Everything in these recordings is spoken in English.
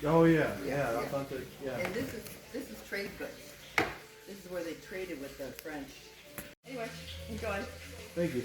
Oh yeah, yeah, authentic. Yeah. And this is trade goods. This is where they traded with the French. Anyway, enjoy. Thank you.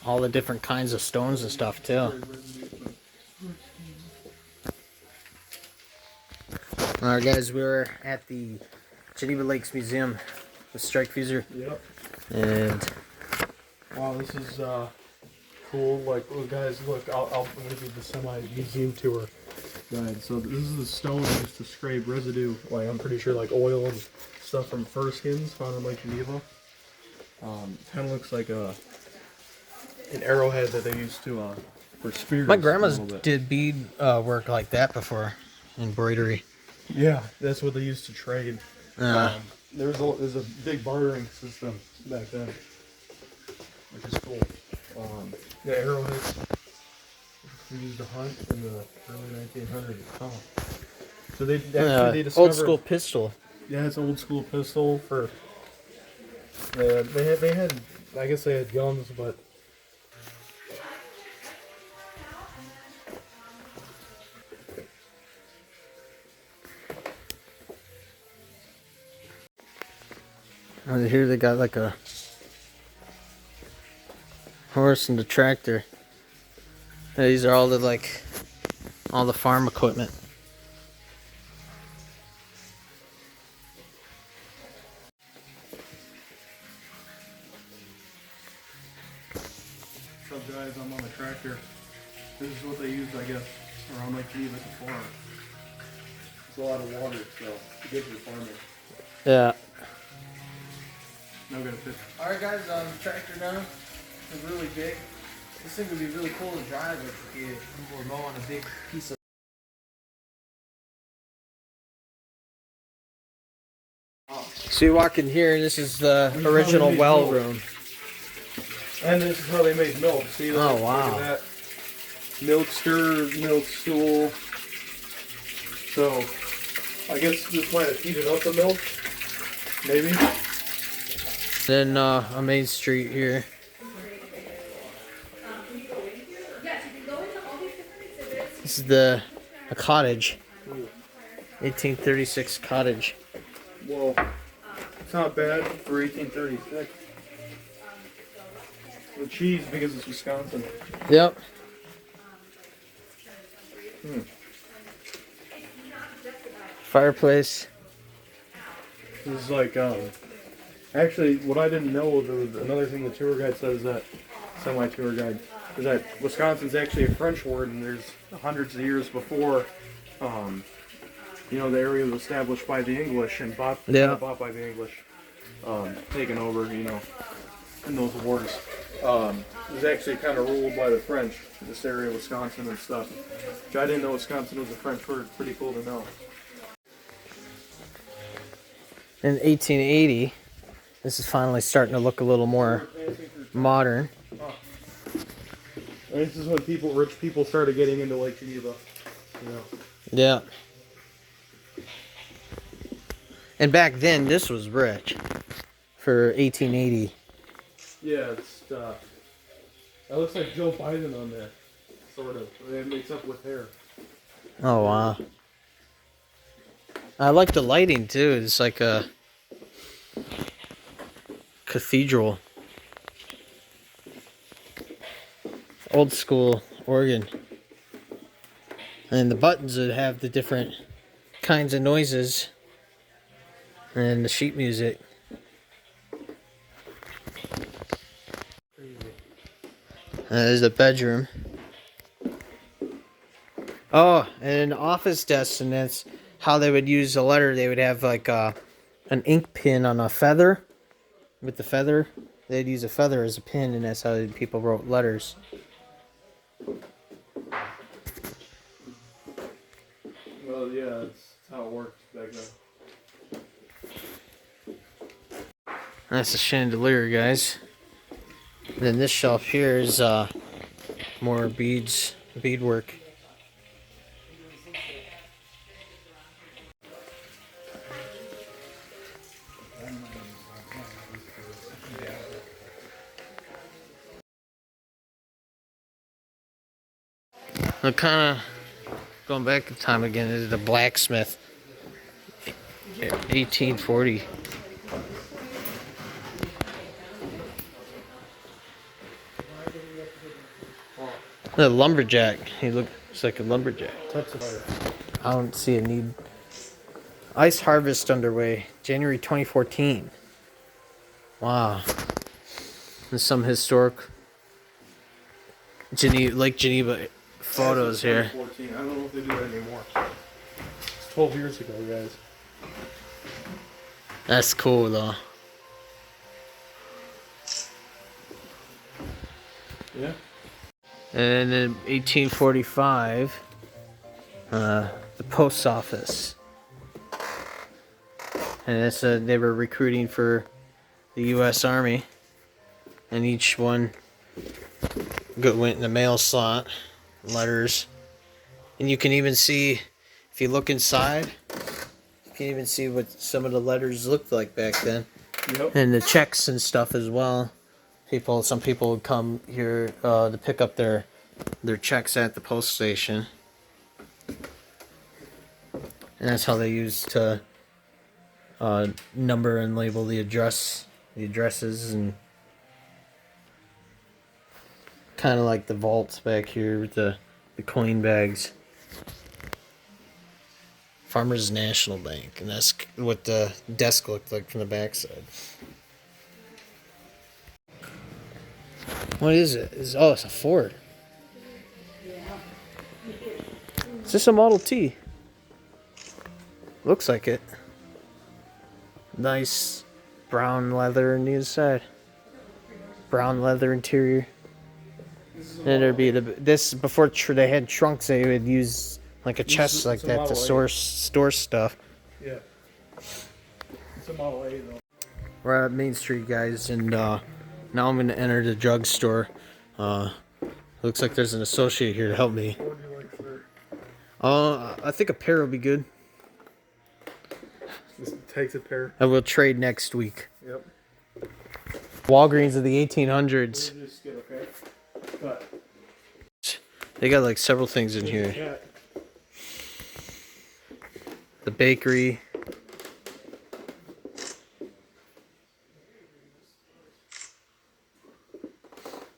All the different kinds of stones and stuff too. Alright guys, we were at the Geneva Lakes Museum with Strike Fuser. Yep. And wow, this is cool. Like, oh, guys, look, I'm gonna do the semi-museum tour guide. So this is the stone used to scrape residue. Like, I'm pretty sure like oil and stuff from fur skins found in Lake Geneva. Kind of looks like an arrowhead that they used to for spears. my grandma's did bead work like that before, embroidery. Yeah, that's what they used to trade. There's a big bartering system back then, which is cool. The arrowheads we used to hunt in the early 1900s. Oh. So they discovered old school pistol. Yeah, it's an old school pistol for. They had I guess they had guns, but. Here they got like a horse and a tractor. These are all the farm equipment. What's up, guys? I'm on the tractor. This is what they used, I guess, around Lake Geneva to farm. It's a lot of water, so it's good for farming. Yeah. Now we got a fish. Alright guys, on the tractor now. It's really big. This thing would be really cool to drive if you were mowing a big piece of. So you walk in here, and this is the original well room. And this is how they made milk. See that? Oh wow. Look at that. Milk stir, milk stool. So, I guess this might have heated up the milk. Maybe. Then a main street here. This is a cottage. 1836 cottage. Well, it's not bad for 1836. The cheese, because it's Wisconsin. Yep. Fireplace. This is like, actually, what I didn't know, there was another thing the tour guide said is that, semi-tour guide, is that Wisconsin's actually a French word, and there's hundreds of years before, you know, the area was established by the English and bought by the English, taken over, you know, in those wars. It was actually kind of ruled by the French, this area of Wisconsin and stuff. Which I didn't know Wisconsin was a French word. Pretty cool to know. In 1880, this is finally starting to look a little more modern. And this is when rich people started getting into Lake Geneva. You know. Yeah. And back then, this was rich for 1880. Yeah, it's that looks like Joe Biden on there, sort of. It makes up with hair. Oh wow. I like the lighting too. It's like a cathedral. Old school organ. And the buttons would have the different kinds of noises. And the sheet music. There's the bedroom. Oh, and an office desk, and that's how they would use a letter. They would have like an ink pen on a feather. With the feather, they'd use a feather as a pen, and that's how people wrote letters. Well, yeah, that's how it worked back then. That's the chandelier, guys. Then this shelf here is more beads beadwork. I'm kind of going back in time again. This is the blacksmith, 1840. The lumberjack. He looks like a lumberjack. I don't see a need. Ice harvest underway, January 2014. Wow. There's some historic Lake Geneva photos here. 2014. I don't know if they do that anymore. It's 12 years ago, guys. That's cool though. Yeah. And in 1845, the post office. And that's they were recruiting for the U.S. Army, and each one went in the mail slot, letters, and you can even see, if you look inside, you can even see what some of the letters looked like back then. Yep. And the checks and stuff as well. Some people would come here to pick up their checks at the post station, and that's how they used to number and label the addresses, and kind of like the vaults back here with the coin bags. Farmers National Bank, and that's what the desk looked like from the backside. What is it? It's a Ford. Is this a Model T? Looks like it. Nice brown leather on the inside. Brown leather interior. And there'd be this before they had trunks. They would use like a chest like that to store stuff. Yeah. It's a Model A though. We're at Main Street, guys, and now I'm gonna enter the drugstore. Looks like there's an associate here to help me. What would you like, sir? I think a pair will be good. This takes a pair. I will trade next week. Yep. Walgreens of the 1800s. Just get okay. But They got like several things in here. yeah. The bakery.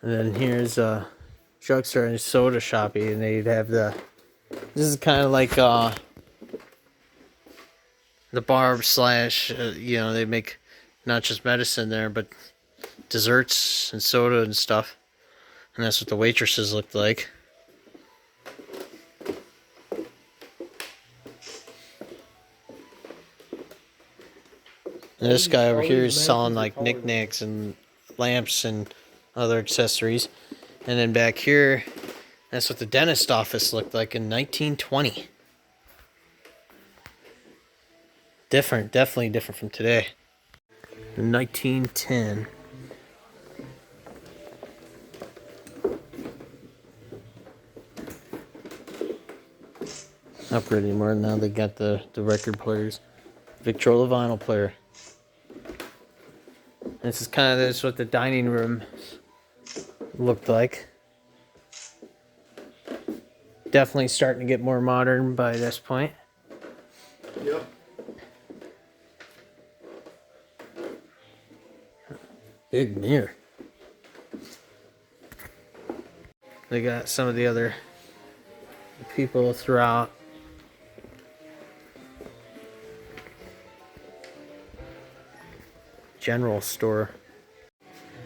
And then here's a drugstore and soda shoppy, and they'd have this is kind of like the bar slash, they make not just medicine there, but desserts and soda and stuff. And that's what the waitresses looked like. And this guy over here is selling like knickknacks and lamps and other accessories. And then back here, that's what the dentist office looked like in 1920. Definitely different from today. 1910. Upgrade anymore. Now they got the record players. Victrola vinyl player. This is what the dining room looked like. Definitely starting to get more modern by this point. Yep. Big mirror. They got some of the other people throughout. General store.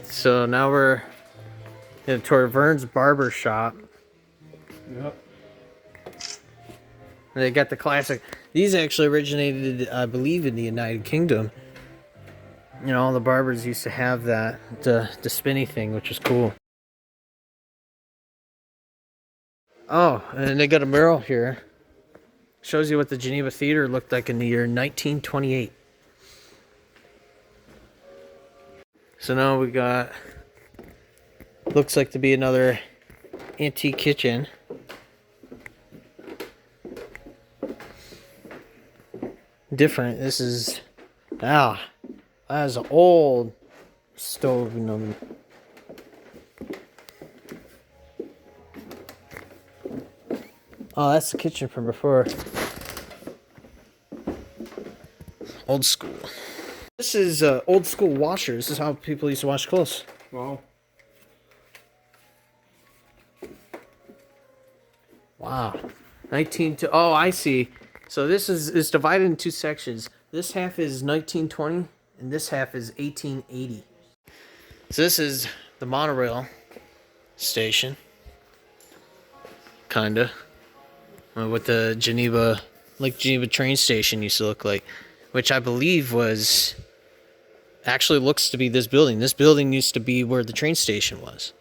So now we're toward Vern's barber shop. Yep. They got the classic. These actually originated, I believe, in the United Kingdom. All the barbers used to have that, the spinny thing, which is cool. Oh, and they got a mural here. Shows you what the Geneva Theater looked like in the year 1928. So now we got, looks like to be another antique kitchen. different. This is, that is an old stove and oven. Oh, that's the kitchen from before. Old school. This is old school washer. This is how people used to wash clothes. Wow. Wow. 19 to, oh, I see. So this is divided in two sections. This half is 1920 and this half is 1880. So this is the monorail station. Kinda. What the Geneva train station used to look like. Which I believe was, actually looks to be this building. This building used to be where the train station was.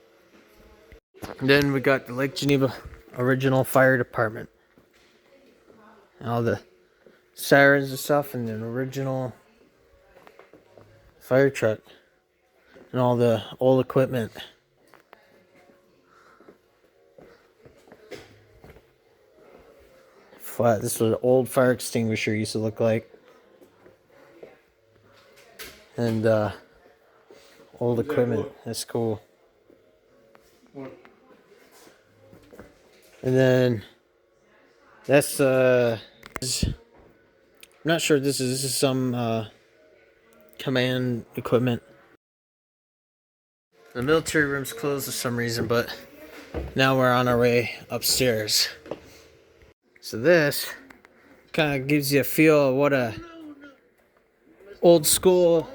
And then we got the Lake Geneva original fire department. All the sirens and stuff, and an original fire truck. And all the old equipment. Flat. This was an old fire extinguisher used to look like. And old equipment. That's cool. What? And then that's I'm not sure this is some command equipment. The military room's closed for some reason, but now we're on our way upstairs. So this kind of gives you a feel of what a old school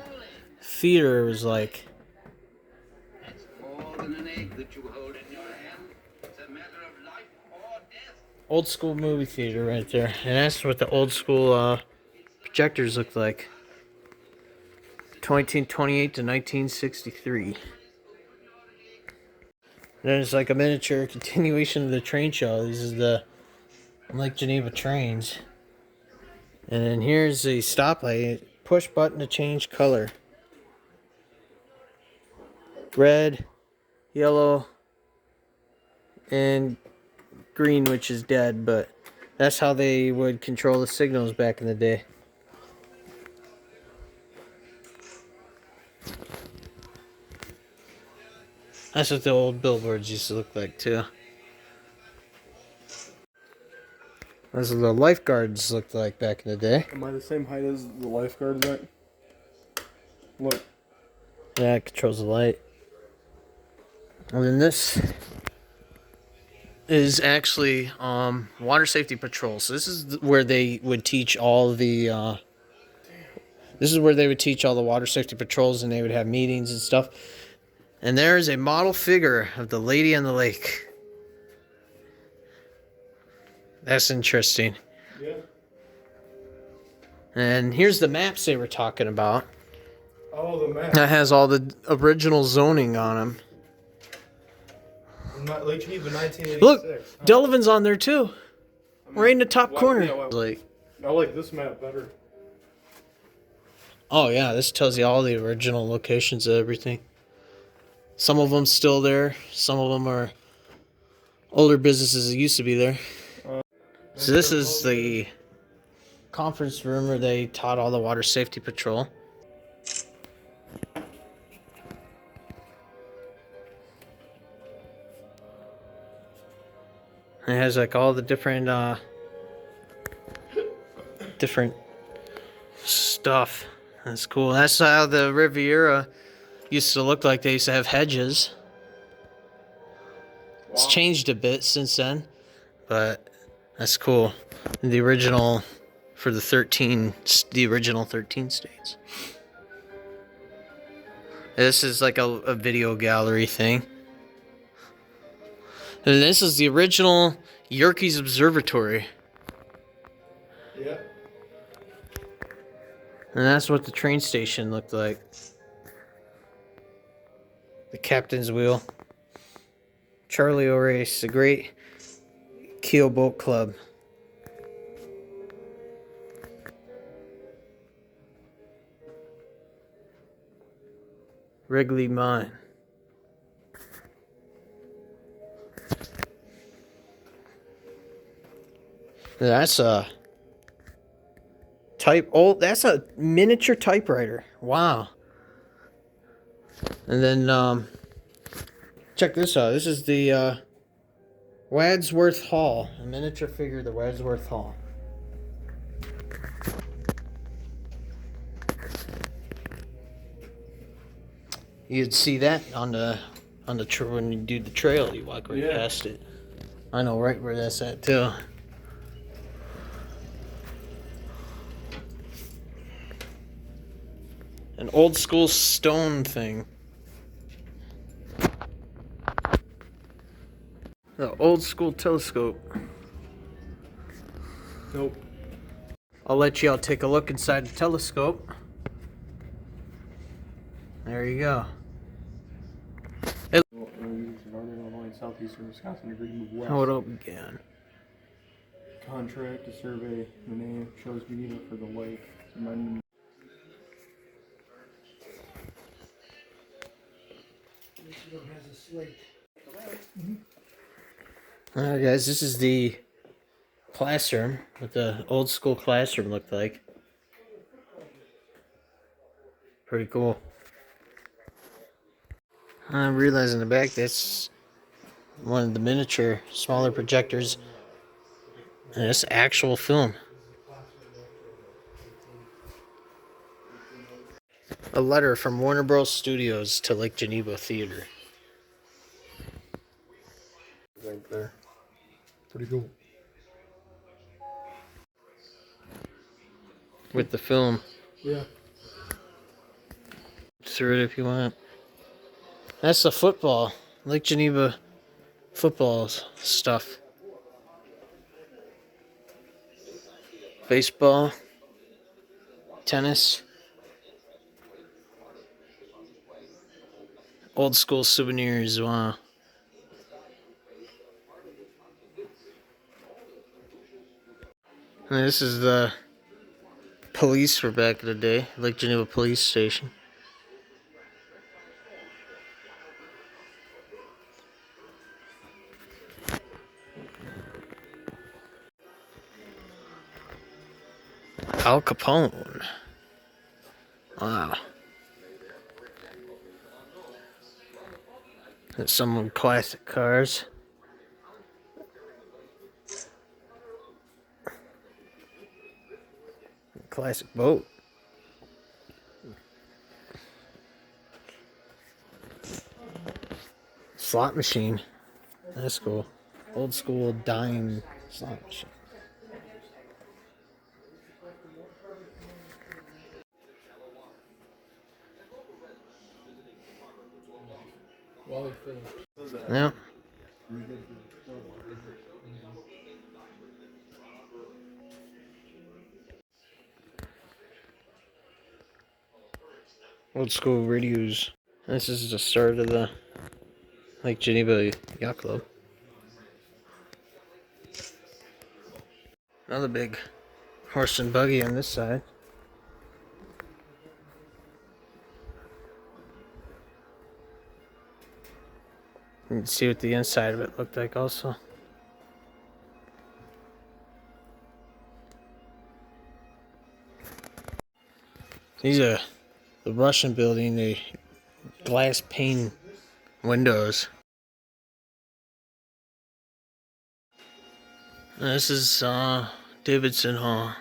theater was like. Old school movie theater right there. And that's what the old school projectors looked like. 1928 to 1963. There's like a miniature continuation of the train show. This is the Lake Geneva trains. And then here's the stoplight. Push button to change color. Red, yellow, and green, which is dead, but that's how they would control the signals back in the day. That's what the old billboards used to look like too. That's what the lifeguards looked like back in the day. Am I the same height as the lifeguard? That look. Yeah, it controls the light. And then this is actually water safety patrol. So this is where they would teach all the this is where they would teach all the water safety patrols, and they would have meetings and stuff. And there is a model figure of the Lady on the Lake. That's interesting. Yeah. And here's the maps they were talking about. Oh, the map. That has all the original zoning on them. Lake Geneva, 1986. Look, Huh? Delavan's on there too. Right in the top corner. Yeah, Like, I like this map better. oh yeah, this tells you all the original locations of everything. Some of them still there. Some of them are older businesses that used to be there. So this is the conference room where they taught all the water safety patrol. And it has like all the different stuff. That's cool. That's how the Riviera used to look like. They used to have hedges. It's changed a bit since then, but that's cool. The original for the original 13 states. This is like a video gallery thing. And this is the original Yerkes Observatory. Yeah. And that's what the train station looked like. The captain's wheel. Charlie O'Race, the great keel boat club. Wrigley Mine. That's That's a miniature typewriter. Wow. And then check this out. This is the Wadsworth Hall, a miniature figure of the Wadsworth Hall. You'd see that on the when you do the trail. You walk right past it. I know right where that's at too. An old school stone thing. The old school telescope. Nope. I'll let y'all take a look inside the telescope. There you go. Northern Illinois and southeastern Wisconsin agreed to move west. Hold up again. Contract to survey the name shows Geneva for the lake. Alright guys, this is the classroom, what the old school classroom looked like. Pretty cool. I realize in the back that's one of the miniature, smaller projectors. And it's actual film. A letter from Warner Bros. Studios to Lake Geneva Theater. Right there. Pretty cool. With the film. Yeah. Through it if you want. That's the football. Lake Geneva football stuff. Baseball. Tennis. Old school souvenirs. Wow. And this is the police for back in the day. Lake Geneva Police Station. Al Capone. Wow. That's some classic cars. Classic boat. Slot machine. That's cool. Old school dime slot machine. Yeah. Old school radios. This is the start of the Lake Geneva Yacht Club. Another big horse and buggy on this side. You can see what the inside of it looked like also. These are the Russian building, the glass pane windows. This is Davidson Hall.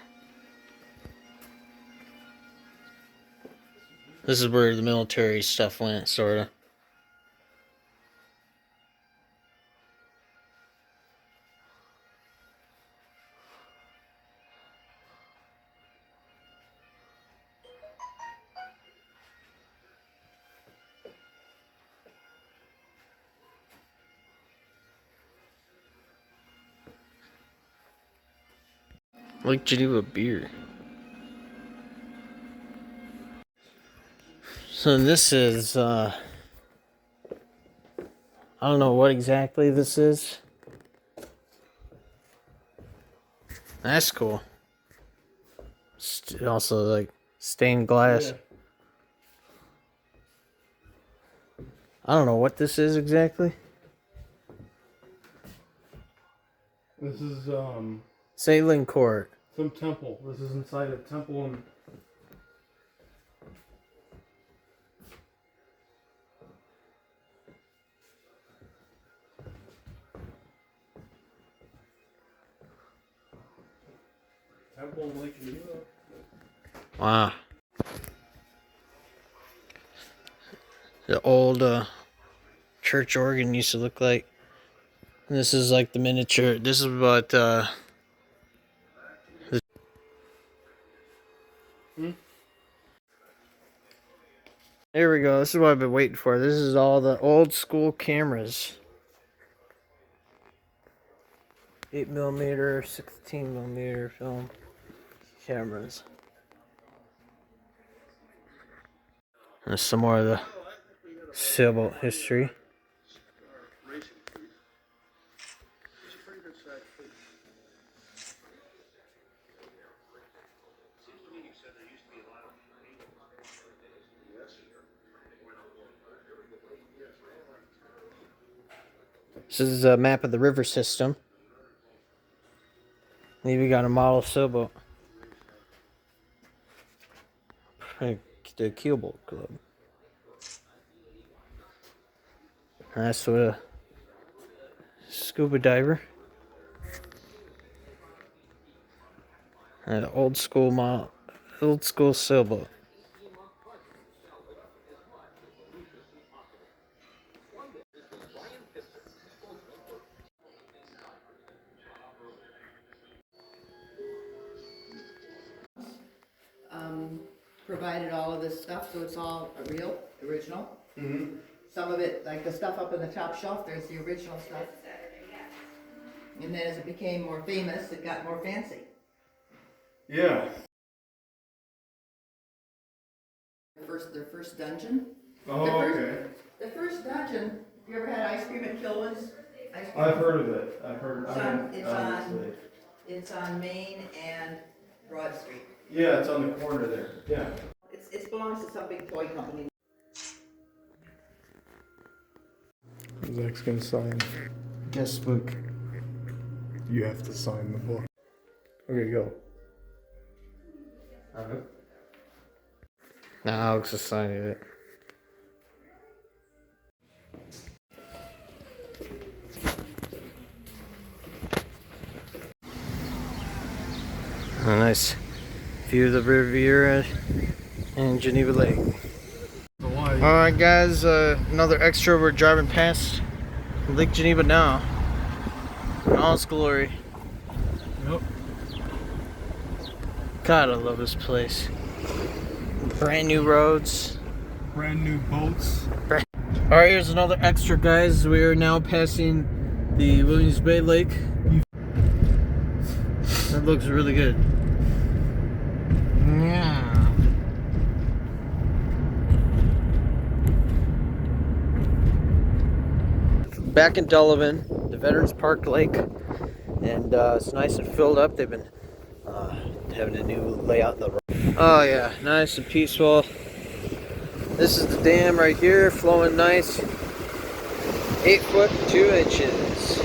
This is where the military stuff went, sorta. Lake Geneva beer. So this is, I don't know what exactly this is. That's cool. Also like stained glass. Yeah. I don't know what this is exactly. This is Sailing court. Some temple. This is inside a temple and temple in Lake Geneva. Wow. The old church organ used to look like. And this is like the miniature. This is what Here we go. This is what I've been waiting for. This is all the old school cameras. 8mm, 16mm film cameras. There's some more of the sailboat history. This is a map of the river system. And we got a model sailboat. The keelboat club. And that's what a scuba diver. And an old school model, old school sailboat. Provided all of this stuff, so it's all real, original. Mm-hmm. Some of it, like the stuff up in the top shelf, there's the original stuff. And then as it became more famous, it got more fancy. Yeah. Their first dungeon. Oh, okay. The first dungeon. You ever had ice cream at Kilwin's? I've heard of it. I've heard. It's on Main and Broad Street. Yeah, it's on the corner there. Yeah. It belongs to some big toy company. Zach's gonna sign. Guest book. You have to sign the book. Okay, go. Now Alex is signing it. A nice view of the Riviera and Geneva Lake. Alright guys, another extra. We're driving past Lake Geneva now in all its glory. Yep. God, I love this place. Brand new roads. Brand new boats. Alright, here's another extra, guys. We are now passing the Williams Bay Lake. That looks really good. Yeah. Back in Delavan, the Veterans Park Lake, and it's nice and filled up. They've been having a new layout in the road. Oh yeah, nice and peaceful. This is the dam right here, flowing nice. 8 foot 2 inches.